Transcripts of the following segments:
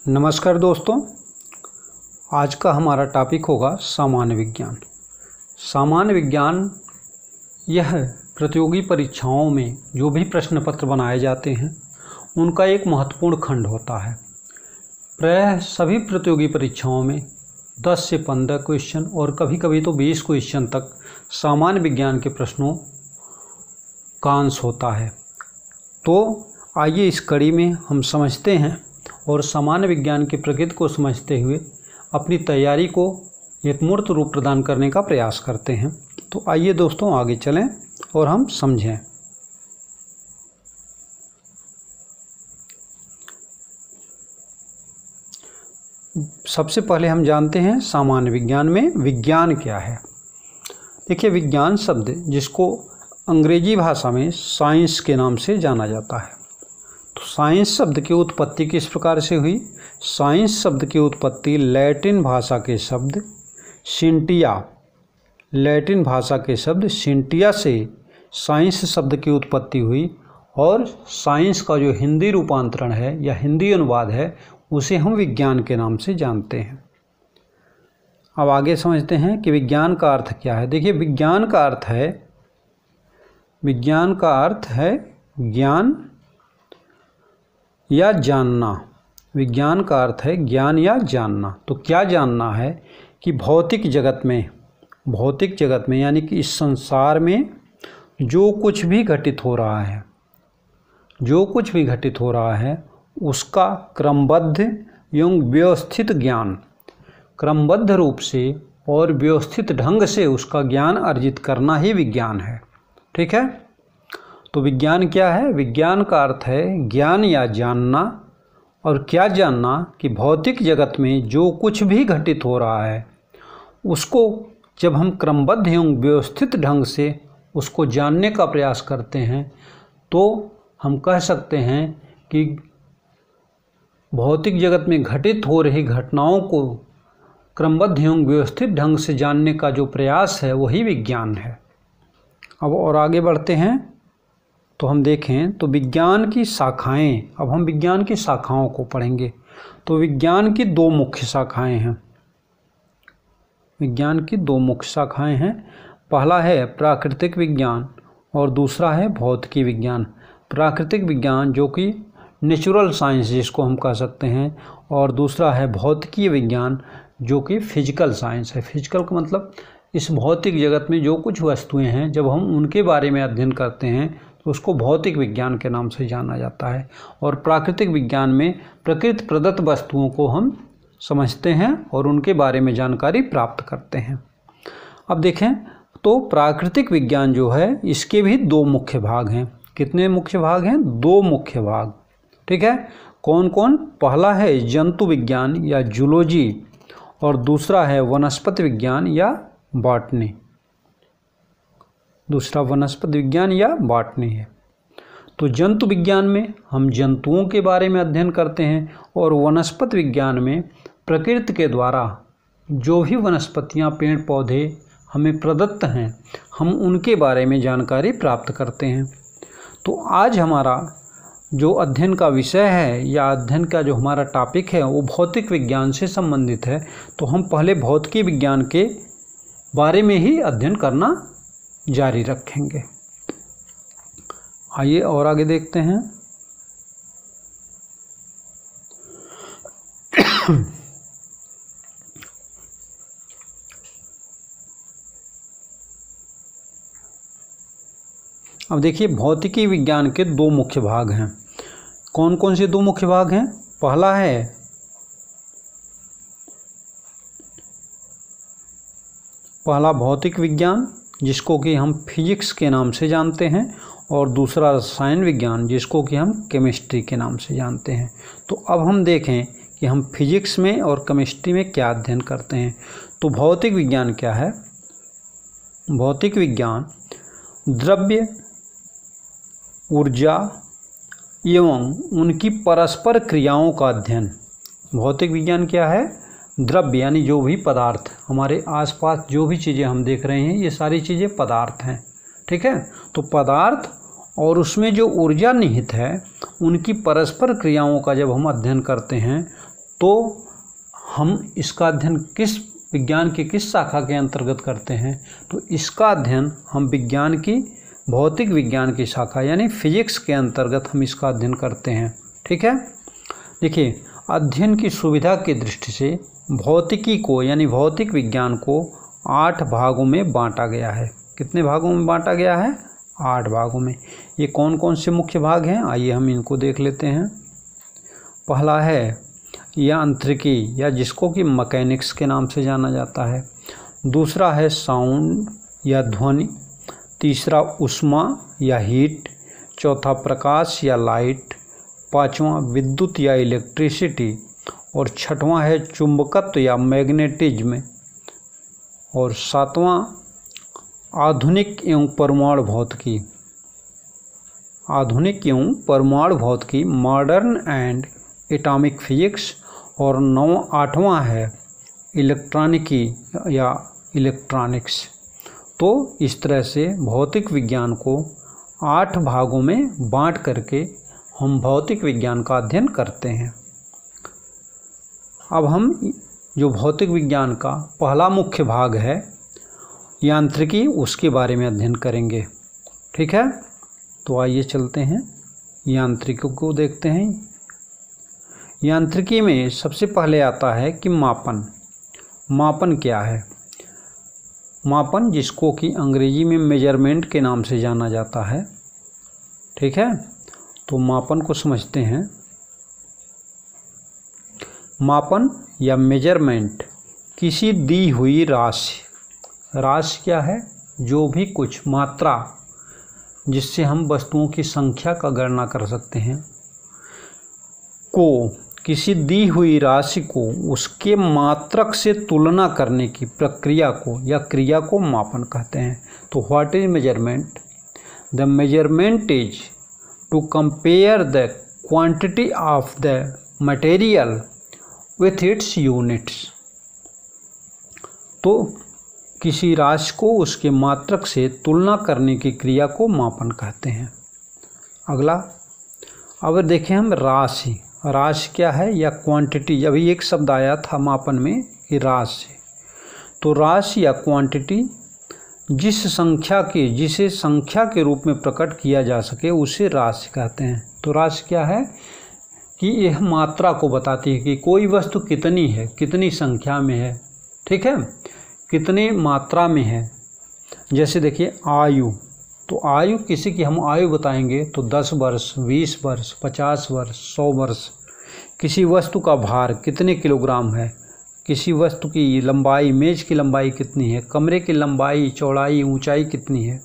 नमस्कार दोस्तों, आज का हमारा टॉपिक होगा सामान्य विज्ञान। सामान्य विज्ञान यह प्रतियोगी परीक्षाओं में जो भी प्रश्न पत्र बनाए जाते हैं उनका एक महत्वपूर्ण खंड होता है। प्रायः सभी प्रतियोगी परीक्षाओं में 10 से 15 क्वेश्चन और कभी कभी तो 20 क्वेश्चन तक सामान्य विज्ञान के प्रश्नों का अंश होता है। तो आइए इस कड़ी में हम समझते हैं और सामान्य विज्ञान की प्रकृति को समझते हुए अपनी तैयारी को एक मूर्त रूप प्रदान करने का प्रयास करते हैं। तो आइए दोस्तों आगे चलें और हम समझें। सबसे पहले हम जानते हैं सामान्य विज्ञान में विज्ञान क्या है। देखिए, विज्ञान शब्द जिसको अंग्रेजी भाषा में साइंस के नाम से जाना जाता है। तो साइंस शब्द की उत्पत्ति किस प्रकार से हुई? साइंस शब्द की उत्पत्ति लैटिन भाषा के शब्द सिंटिया से साइंस शब्द की उत्पत्ति हुई और साइंस का जो हिंदी रूपांतरण है या हिंदी अनुवाद है उसे हम विज्ञान के नाम से जानते हैं। अब आगे समझते हैं कि विज्ञान का अर्थ क्या है। देखिए, विज्ञान का अर्थ है ज्ञान या जानना। विज्ञान का अर्थ है ज्ञान या जानना। तो क्या जानना है कि भौतिक जगत में यानी कि इस संसार में जो कुछ भी घटित हो रहा है उसका क्रमबद्ध एवं व्यवस्थित ज्ञान, क्रमबद्ध रूप से और व्यवस्थित ढंग से उसका ज्ञान अर्जित करना ही विज्ञान है। ठीक है। तो विज्ञान क्या है? विज्ञान का अर्थ है ज्ञान या जानना। और क्या जानना कि भौतिक जगत में जो कुछ भी घटित हो रहा है उसको जब हम क्रमबद्ध एवं व्यवस्थित ढंग से उसको जानने का प्रयास करते हैं तो हम कह सकते हैं कि भौतिक जगत में घटित हो रही घटनाओं को क्रमबद्ध एवं व्यवस्थित ढंग से जानने का जो प्रयास है वही विज्ञान है। अब और आगे बढ़ते हैं तो हम देखें तो विज्ञान की शाखाएं, अब हम विज्ञान की शाखाओं को पढ़ेंगे। तो विज्ञान की दो मुख्य शाखाएं हैं। पहला है प्राकृतिक विज्ञान और दूसरा है भौतिकी विज्ञान। प्राकृतिक विज्ञान जो कि नेचुरल साइंस जिसको हम कह सकते हैं, और दूसरा है भौतिकी विज्ञान जो कि फिजिकल साइंस है। फिजिकल का मतलब इस भौतिक जगत में जो कुछ वस्तुएं हैं जब हम उनके बारे में अध्ययन करते हैं तो उसको भौतिक विज्ञान के नाम से जाना जाता है। और प्राकृतिक विज्ञान में प्रकृति प्रदत्त वस्तुओं को हम समझते हैं और उनके बारे में जानकारी प्राप्त करते हैं। अब देखें तो प्राकृतिक विज्ञान जो है इसके भी दो मुख्य भाग हैं। कितने मुख्य भाग हैं? दो मुख्य भाग। ठीक है। कौन कौन? पहला है जंतु विज्ञान या जूलॉजी और दूसरा है वनस्पति विज्ञान या बॉटनी। दूसरा वनस्पति विज्ञान या बॉटनी है। तो जंतु विज्ञान में हम जंतुओं के बारे में अध्ययन करते हैं और वनस्पति विज्ञान में प्रकृति के द्वारा जो भी वनस्पतियां, पेड़ पौधे हमें प्रदत्त हैं हम उनके बारे में जानकारी प्राप्त करते हैं। तो आज हमारा जो अध्ययन का विषय है या अध्ययन का जो हमारा टॉपिक है वो भौतिक विज्ञान से संबंधित है। तो हम पहले भौतिकी विज्ञान के बारे में ही अध्ययन करना जारी रखेंगे। आइए और आगे देखते हैं। अब देखिए, भौतिकी विज्ञान के दो मुख्य भाग हैं। कौन कौन से दो मुख्य भाग हैं? पहला भौतिक विज्ञान जिसको कि हम फिजिक्स के नाम से जानते हैं और दूसरा रसायन विज्ञान जिसको कि हम केमिस्ट्री के नाम से जानते हैं। तो अब हम देखें कि हम फिजिक्स में और केमिस्ट्री में क्या अध्ययन करते हैं। तो भौतिक विज्ञान क्या है? भौतिक विज्ञान द्रव्य, ऊर्जा एवं उनकी परस्पर क्रियाओं का अध्ययन। भौतिक विज्ञान क्या है? द्रव्य यानी जो भी पदार्थ, हमारे आसपास जो भी चीज़ें हम देख रहे हैं ये सारी चीज़ें पदार्थ हैं। ठीक है। तो पदार्थ और उसमें जो ऊर्जा निहित है उनकी परस्पर क्रियाओं का जब हम अध्ययन करते हैं तो हम इसका अध्ययन किस विज्ञान की किस शाखा के अंतर्गत करते हैं? तो इसका अध्ययन हम विज्ञान की भौतिक विज्ञान की शाखा यानी फिजिक्स के अंतर्गत हम इसका अध्ययन करते हैं। ठीक है, देखिए अध्ययन की सुविधा की दृष्टि से भौतिकी को यानी भौतिक विज्ञान को 8 भागों में बांटा गया है। कितने भागों में बांटा गया है? 8 भागों में। ये कौन कौन से मुख्य भाग हैं? आइए हम इनको देख लेते हैं। पहला है यांत्रिकी या जिसको कि मैकेनिक्स के नाम से जाना जाता है। दूसरा है साउंड या ध्वनि। तीसरा ऊष्मा या हीट। चौथा प्रकाश या लाइट। पांचवा विद्युत या इलेक्ट्रिसिटी। और छठवां है चुंबकत्व या मैग्नेटिज्म। और सातवां आधुनिक एवं परमाणु भौतिकी। आधुनिक एवं परमाणु भौतिकी मॉडर्न एंड एटॉमिक फिजिक्स। और 8वां है इलेक्ट्रॉनिकी या इलेक्ट्रॉनिक्स। तो इस तरह से भौतिक विज्ञान को 8 भागों में बांट करके हम भौतिक विज्ञान का अध्ययन करते हैं। अब हम जो भौतिक विज्ञान का पहला मुख्य भाग है यांत्रिकी, उसके बारे में अध्ययन करेंगे। ठीक है, तो आइए चलते हैं यांत्रिकी को देखते हैं। यांत्रिकी में सबसे पहले आता है कि मापन। मापन क्या है? मापन जिसको कि अंग्रेजी में मेजरमेंट के नाम से जाना जाता है। ठीक है, तो मापन को समझते हैं। मापन या मेजरमेंट किसी दी हुई राशि, राशि क्या है? जो भी कुछ मात्रा जिससे हम वस्तुओं की संख्या का गणना कर सकते हैं, को किसी दी हुई राशि को उसके मात्रक से तुलना करने की प्रक्रिया को या क्रिया को मापन कहते हैं। तो what is measurement? The measurement is to compare the quantity of the material with its units. तो किसी राशि को उसके मात्रक से तुलना करने की क्रिया को मापन कहते हैं। अगला, अब देखें हम राशि। राशि क्या है? या क्वांटिटी। अभी एक शब्द आया था मापन में कि राशि। तो राशि या क्वांटिटी जिस संख्या के जिसे संख्या के रूप में प्रकट किया जा सके उसे राशि कहते हैं। तो राशि क्या है? कि यह मात्रा को बताती है कि कोई वस्तु कितनी है, कितनी संख्या में है। ठीक है, कितने मात्रा में है। जैसे देखिए आयु, तो आयु किसी की हम आयु बताएंगे तो 10 वर्ष, 20 वर्ष, 50 वर्ष, 100 वर्ष। किसी वस्तु का भार कितने किलोग्राम है, किसी वस्तु की लंबाई, मेज की लंबाई कितनी है, कमरे की लंबाई, चौड़ाई, ऊंचाई कितनी है,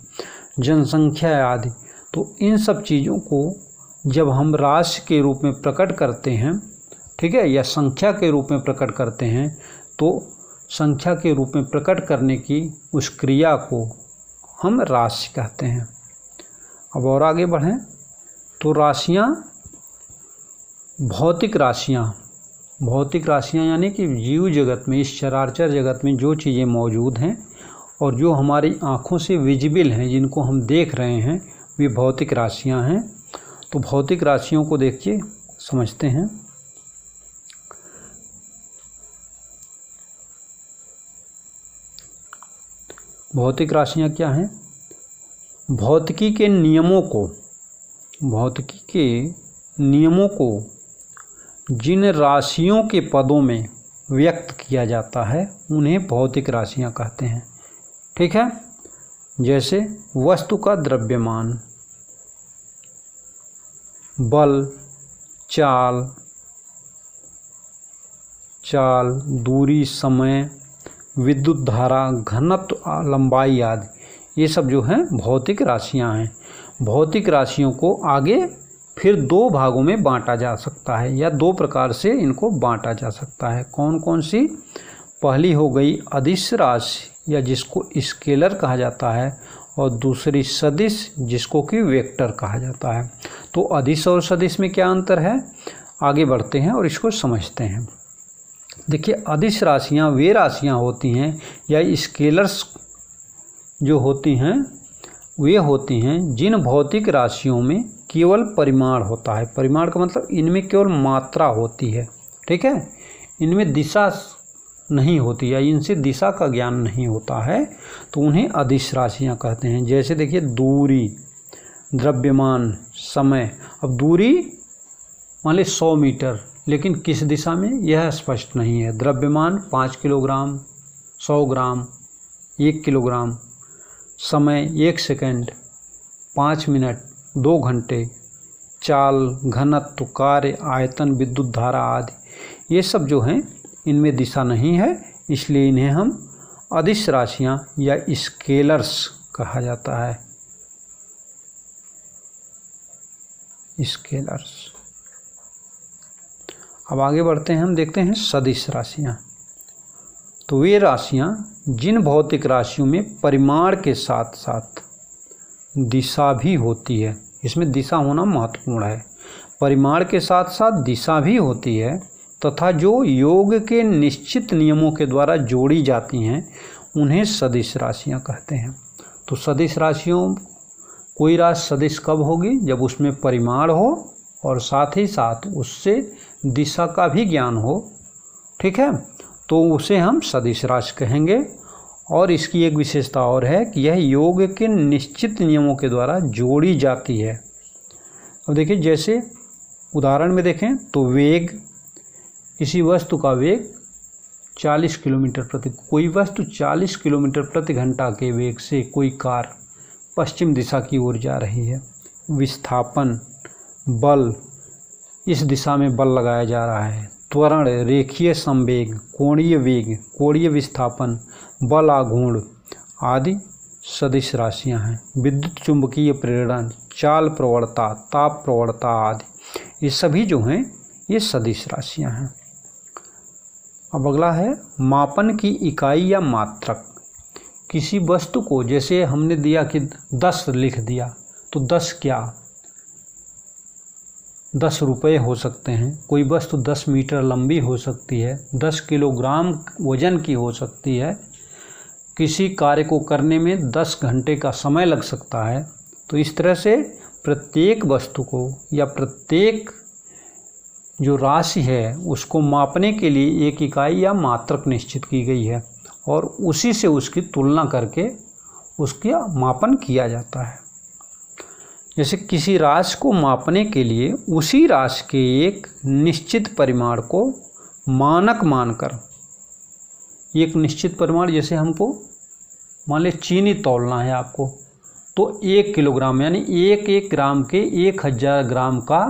जनसंख्या आदि। तो इन सब चीज़ों को जब हम राशि के रूप में प्रकट करते हैं, ठीक है, या संख्या के रूप में प्रकट करते हैं, तो संख्या के रूप में प्रकट करने की उस क्रिया को हम राशि कहते हैं। अब और आगे बढ़ें तो राशियाँ, भौतिक राशियाँ। भौतिक राशियाँ यानी कि जीव जगत में, इस चराचर जगत में जो चीज़ें मौजूद हैं और जो हमारी आँखों से विजिबल हैं, जिनको हम देख रहे हैं, वे भौतिक राशियाँ हैं। तो भौतिक राशियों को देखिए, समझते हैं। भौतिक राशियाँ क्या हैं? भौतिकी के नियमों को, भौतिकी के नियमों को जिन राशियों के पदों में व्यक्त किया जाता है उन्हें भौतिक राशियाँ कहते हैं। ठीक है, जैसे वस्तु का द्रव्यमान, बल, चाल, दूरी, समय, विद्युत धारा, घनत्व, लंबाई आदि, ये सब जो हैं भौतिक राशियां हैं। भौतिक राशियों को आगे फिर 2 भागों में बांटा जा सकता है या 2 प्रकार से इनको बांटा जा सकता है। कौन कौन सी? पहली हो गई अदिश राशि या जिसको स्केलर कहा जाता है, और दूसरी सदिश जिसको कि वेक्टर कहा जाता है। तो अदिश और सदिश में क्या अंतर है? आगे बढ़ते हैं और इसको समझते हैं। देखिए, अदिश राशियाँ वे राशियाँ होती हैं या स्केलर्स जो होती हैं वे होती हैं जिन भौतिक राशियों में केवल परिमाण होता है। परिमाण का मतलब इनमें केवल मात्रा होती है। ठीक है, इनमें दिशा नहीं होती है, इनसे दिशा का ज्ञान नहीं होता है, तो उन्हें अदिश राशियाँ कहते हैं। जैसे देखिए दूरी, द्रव्यमान, समय। अब दूरी मान लीजिए 100 मीटर, लेकिन किस दिशा में यह स्पष्ट नहीं है। द्रव्यमान 5 किलोग्राम, 100 ग्राम, 1 किलोग्राम। समय 1 सेकंड, 5 मिनट, 2 घंटे। चाल, घनत्व, कार्य, आयतन, विद्युत धारा आदि, ये सब जो हैं इनमें दिशा नहीं है, इसलिए इन्हें हम अदिश राशियाँ या स्केलर्स कहा जाता है। स्केलर्स। अब आगे बढ़ते हैं, हम देखते हैं सदिश राशियाँ। तो वे राशियाँ जिन भौतिक राशियों में परिमाण के साथ साथ दिशा भी होती है, इसमें दिशा होना महत्वपूर्ण है, परिमाण के साथ साथ दिशा भी होती है, तथा जो योग के निश्चित नियमों के द्वारा जोड़ी जाती हैं, उन्हें सदिश राशियाँ कहते हैं। तो सदिश राशियों, कोई राशि सदिश कब होगी? जब उसमें परिमाण हो और साथ ही साथ उससे दिशा का भी ज्ञान हो, ठीक है, तो उसे हम सदिश राशि कहेंगे। और इसकी एक विशेषता और है कि यह योग के निश्चित नियमों के द्वारा जोड़ी जाती है। अब देखिए, जैसे उदाहरण में देखें तो वेग, किसी वस्तु का वेग 40 किलोमीटर प्रति, कोई वस्तु 40 किलोमीटर प्रति घंटा के वेग से कोई कार पश्चिम दिशा की ओर जा रही है। विस्थापन, बल, इस दिशा में बल लगाया जा रहा है। त्वरण, रेखीय संवेग, कोणीय वेग, कोणीय विस्थापन, बल आघूर्ण आदि सदिश राशियां हैं। विद्युत चुंबकीय प्रेरण, चाल प्रवणता, ताप प्रवणता आदि, ये सभी जो हैं ये सदिश राशियां हैं। अब अगला है मापन की इकाई या मात्रक। किसी वस्तु को, जैसे हमने दिया कि 10 लिख दिया, तो 10 क्या? 10 रुपये हो सकते हैं। कोई वस्तु 10 मीटर लंबी हो सकती है, 10 किलोग्राम वजन की हो सकती है। किसी कार्य को करने में 10 घंटे का समय लग सकता है। तो इस तरह से प्रत्येक वस्तु को या प्रत्येक जो राशि है उसको मापने के लिए एक इकाई या मात्रक निश्चित की गई है, और उसी से उसकी तुलना करके उसका मापन किया जाता है। जैसे किसी राशि को मापने के लिए उसी राशि के एक निश्चित परिमाण को मानक मानकर, एक निश्चित परिमाण, जैसे हमको मान लीजिए चीनी तौलना है आपको, तो 1 किलोग्राम यानी 1 ग्राम के 1000 ग्राम का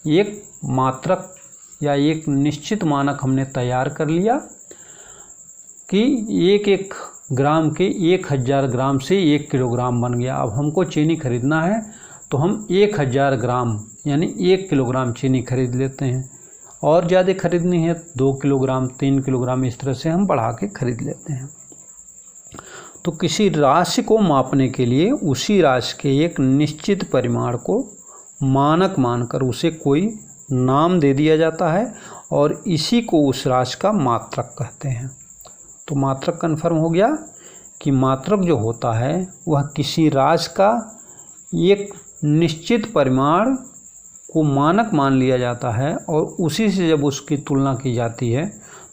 एक मात्रक या एक निश्चित मानक हमने तैयार कर लिया कि 1 ग्राम के 1000 ग्राम से 1 किलोग्राम बन गया। अब हमको चीनी खरीदना है तो हम 1000 ग्राम यानी 1 किलोग्राम चीनी खरीद लेते हैं, और ज़्यादा खरीदनी है 2 किलोग्राम, 3 किलोग्राम, इस तरह से हम बढ़ा के खरीद लेते हैं। तो किसी राशि को मापने के लिए उसी राशि के एक निश्चित परिमाण को मानक मानकर उसे कोई नाम दे दिया जाता है, और इसी को उस राशि का मात्रक कहते हैं। तो मात्रक कन्फर्म हो गया कि मात्रक जो होता है वह किसी राशि का एक निश्चित परिमाण को मानक मान लिया जाता है, और उसी से जब उसकी तुलना की जाती है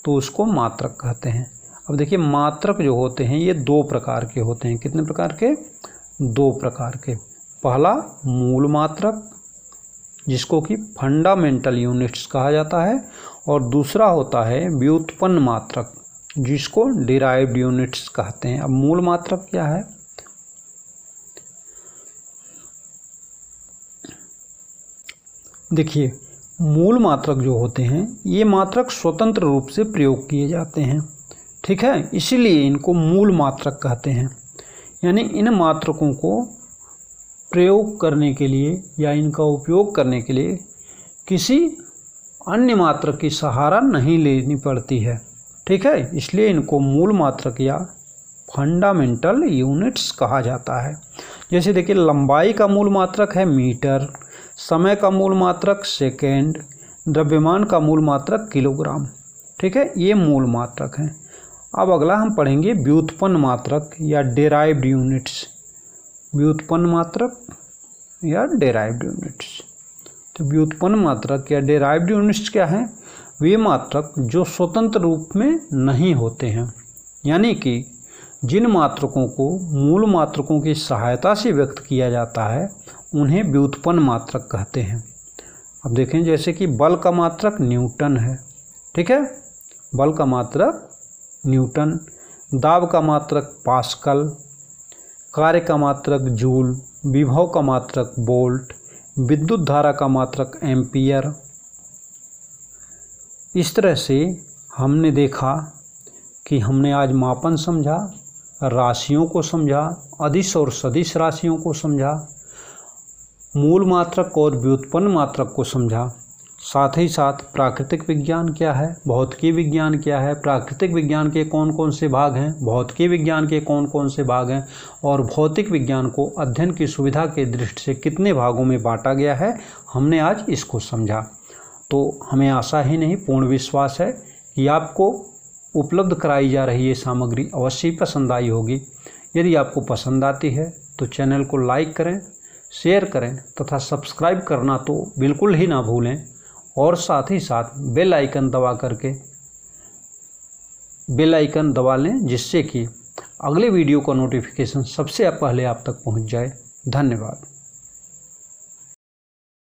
तो उसको मात्रक कहते हैं। अब देखिए, मात्रक जो होते हैं ये 2 प्रकार के होते हैं। कितने प्रकार के? 2 प्रकार के। पहला मूल मात्रक, जिसको कि फंडामेंटल यूनिट्स कहा जाता है, और दूसरा होता है व्युत्पन्न मात्रक, जिसको डिराइव्ड यूनिट्स कहते हैं। अब मूल मात्रक क्या है? देखिए, मूल मात्रक जो होते हैं ये मात्रक स्वतंत्र रूप से प्रयोग किए जाते हैं, ठीक है, इसीलिए इनको मूल मात्रक कहते हैं। यानी इन मात्रकों को प्रयोग करने के लिए या इनका उपयोग करने के लिए किसी अन्य मात्रक की सहारा नहीं लेनी पड़ती है, ठीक है, इसलिए इनको मूल मात्रक या फंडामेंटल यूनिट्स कहा जाता है। जैसे देखिए, लंबाई का मूल मात्रक है मीटर, समय का मूल मात्रक सेकेंड, द्रव्यमान का मूल मात्रक किलोग्राम, ठीक है, ये मूल मात्रक हैं। अब अगला हम पढ़ेंगे व्युत्पन्न मात्रक या डेराइव्ड यूनिट्स। व्युत्पन्न मात्रक या डेराइव्ड यूनिट्स। तो व्युत्पन्न मात्रक या डेराइव्ड यूनिट्स क्या हैं? वे मात्रक जो स्वतंत्र रूप में नहीं होते हैं, यानी कि जिन मात्रकों को मूल मात्रकों की सहायता से व्यक्त किया जाता है उन्हें व्युत्पन्न मात्रक कहते हैं। अब देखें, जैसे कि बल का मात्रक न्यूटन है, ठीक है, बल का मात्रक न्यूटन, दाब का मात्रक पास्कल, कार्य का मात्रक जूल, विभव का मात्रक वोल्ट, विद्युत धारा का मात्रक एम्पियर। इस तरह से हमने देखा कि हमने आज मापन समझा, राशियों को समझा, अदिश और सदिश राशियों को समझा, मूल मात्रक और व्युत्पन्न मात्रक को समझा, साथ ही साथ प्राकृतिक विज्ञान क्या है, भौतिकी विज्ञान क्या है, प्राकृतिक विज्ञान के कौन कौन से भाग हैं, भौतिकी विज्ञान के कौन कौन से भाग हैं, और भौतिक विज्ञान को अध्ययन की सुविधा के दृष्टि से कितने भागों में बांटा गया है, हमने आज इसको समझा। तो हमें आशा ही नहीं, पूर्ण विश्वास है कि आपको उपलब्ध कराई जा रही ये सामग्री अवश्य ही पसंद आई होगी। यदि आपको पसंद आती है तो चैनल को लाइक करें, शेयर करें तथा सब्सक्राइब करना तो बिल्कुल ही ना भूलें, और साथ ही साथ बेल आइकन दबा लें, जिससे कि अगले वीडियो का नोटिफिकेशन सबसे पहले आप तक पहुंच जाए। धन्यवाद।